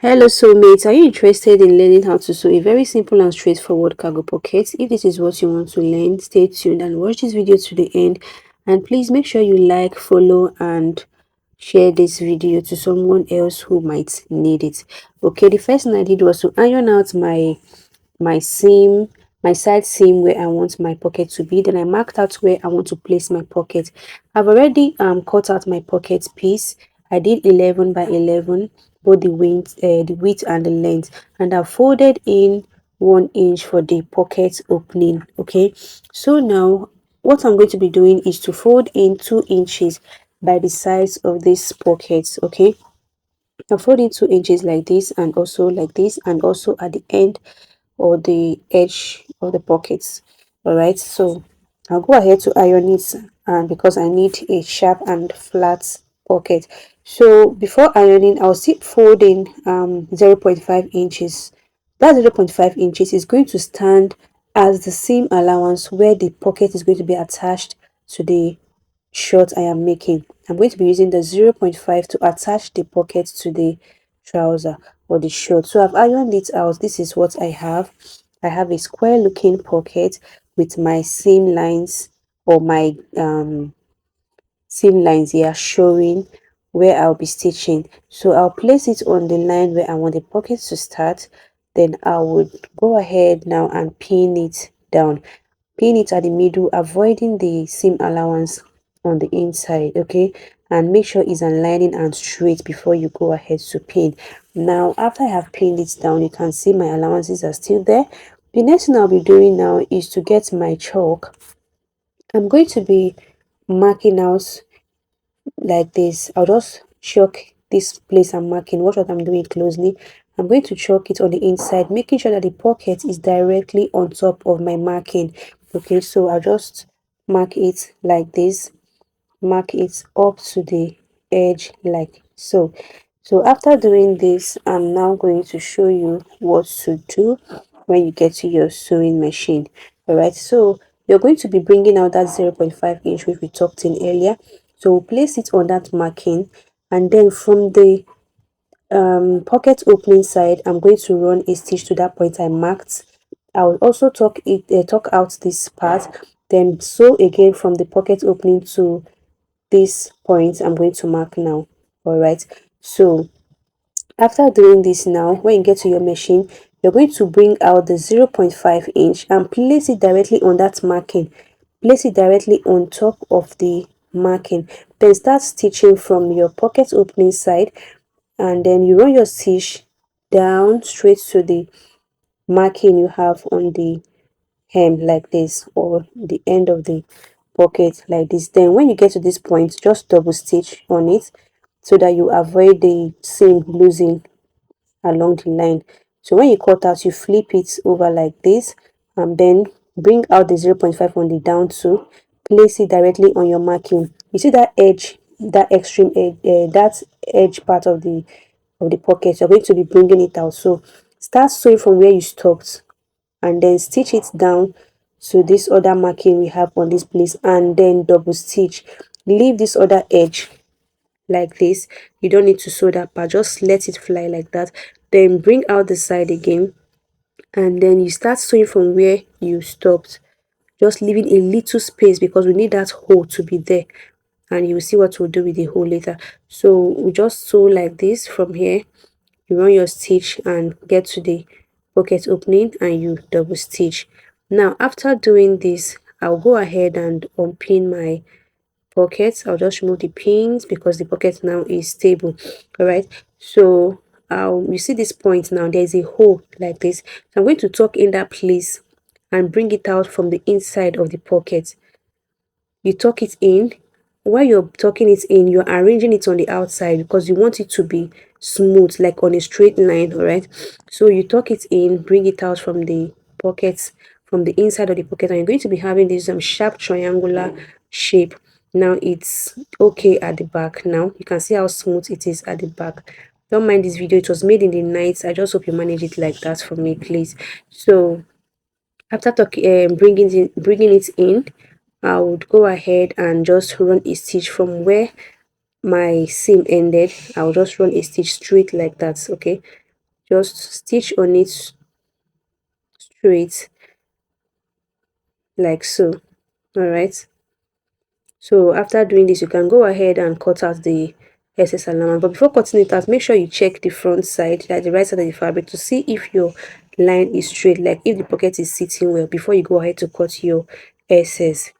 Hello soulmates, are you interested in learning how to sew a very simple and straightforward cargo pocket? If this is what you want to learn, stay tuned and watch this video to the end, and please make sure you like, follow and share this video to someone else who might need it. Okay, the first thing I did was to iron out my seam, my side seam where I want my pocket to be. Then I marked out where I want to place my pocket. I've already cut out my pocket piece. I did 11 by 11, both the width and the length, and I folded in 1 inch for the pocket opening. Okay, so now what I'm going to be doing is to fold in 2 inches by the size of this pocket. Okay, I fold in 2 inches like this, and also like this, and also at the end or the edge of the pockets. All right, so I'll go ahead to iron it, and because I need a sharp and flat pocket. So before ironing, I'll still fold in 0.5 inches. That 0.5 inches is going to stand as the seam allowance where the pocket is going to be attached to the short I am making. I'm going to be using the 0.5 to attach the pocket to the trouser or the short. So I've ironed it out. This is what I have. I have a square looking pocket with my seam lines, or my seam lines here showing where I'll be stitching. So I'll place it on the line where I want the pocket to start. Then I would go ahead now and pin it down. Pin it at the middle, avoiding the seam allowance on the inside. Okay, and make sure it's aligning and straight before you go ahead to pin. Now after I have pinned it down, you can see my allowances are still there. The next thing I'll be doing now is to get my chalk. I'm going to be marking out like this. I'll just chalk this place I'm marking. Watch what I'm doing closely. I'm going to chalk it on the inside, making sure that the pocket is directly on top of my marking. Okay, so I'll just mark it like this, mark it up to the edge like so. So after doing this, I'm now going to show you what to do when you get to your sewing machine. All right, so you're going to be bringing out that 0.5 inch which we talked in earlier. So we'll place it on that marking, and then from the pocket opening side, I'm going to run a stitch to that point I marked. I will also tuck out this part, then sew again from the pocket opening to this point I'm going to mark now. All right, so after doing this, now when you get to your machine, you're going to bring out the 0.5 inch and place it directly on that marking. Place it directly on top of the marking, then start stitching from your pocket opening side, and then you run your stitch down straight to the marking you have on the hem like this, or the end of the pocket like this. Then when you get to this point, just double stitch on it so that you avoid the seam losing along the line. So when you cut out, you flip it over like this, and then bring out the 0.5 on the down to place it directly on your marking. You see that edge, that extreme edge, that edge part of the pocket, you're going to be bringing it out. So start sewing from where you stopped, and then stitch it down to this other marking we have on this place, and then double stitch. Leave this other edge like this. You don't need to sew that part, just let it fly like that. Then bring out the side again, and then you start sewing from where you stopped, just leaving a little space because we need that hole to be there, and you will see what we'll do with the hole later. So we just sew like this from here. You run your stitch and get to the pocket opening, and you double stitch. Now after doing this, I'll go ahead and unpin my pockets. I'll just remove the pins because the pocket now is stable. All right, so you see this point now, there's a hole like this. So I'm going to tuck in that place and bring it out from the inside of the pocket. You tuck it in. While you're tucking it in, you're arranging it on the outside because you want it to be smooth, like on a straight line. All right, so you tuck it in, bring it out from the pockets, from the inside of the pocket, and you're going to be having this sharp triangular shape. Now it's okay at the back. Now you can see how smooth it is at the back. Don't mind this video, it was made in the night. I just hope you manage it like that for me, please. So after bringing it in, I would go ahead and just run a stitch from where my seam ended. I'll just run a stitch straight like that. Okay, just stitch on it straight like so. All right, so after doing this, you can go ahead and cut out the excess allowance. But before cutting it out, make sure you check the front side, like the right side of the fabric, to see if your line is straight, like if the pocket is sitting well, before you go ahead to cut your excess.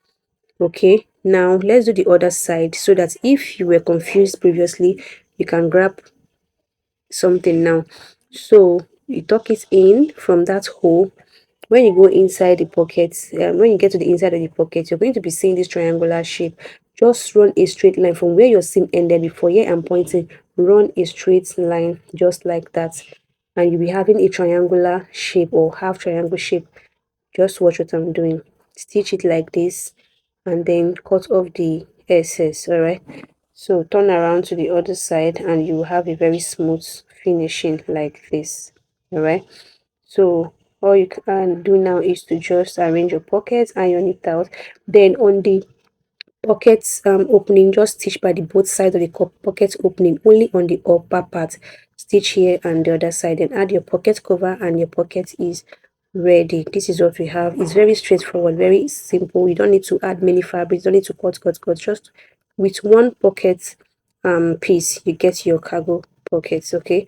Okay, now let's do the other side, so that if you were confused previously, you can grab something now. So you tuck it in from that hole. When you go inside the pocket, when you get to the inside of the pocket, you're going to be seeing this triangular shape. Just run a straight line from where your seam ended before. Here I'm pointing. Run a straight line just like that, and you'll be having a triangular shape or half triangle shape. Just watch what I'm doing. Stitch it like this, and then cut off the excess. All right, so turn around to the other side and you have a very smooth finishing like this. All right, so all you can do now is to just arrange your pockets, iron it out. Then on the pockets opening, just stitch by the both sides of the pocket opening, only on the upper part. Stitch here and the other side, then add your pocket cover and your pocket is ready. This is what we have. It's very straightforward, very simple. You don't need to add many fabrics, don't need to cut. Just with one pocket piece, you get your cargo pockets. Okay,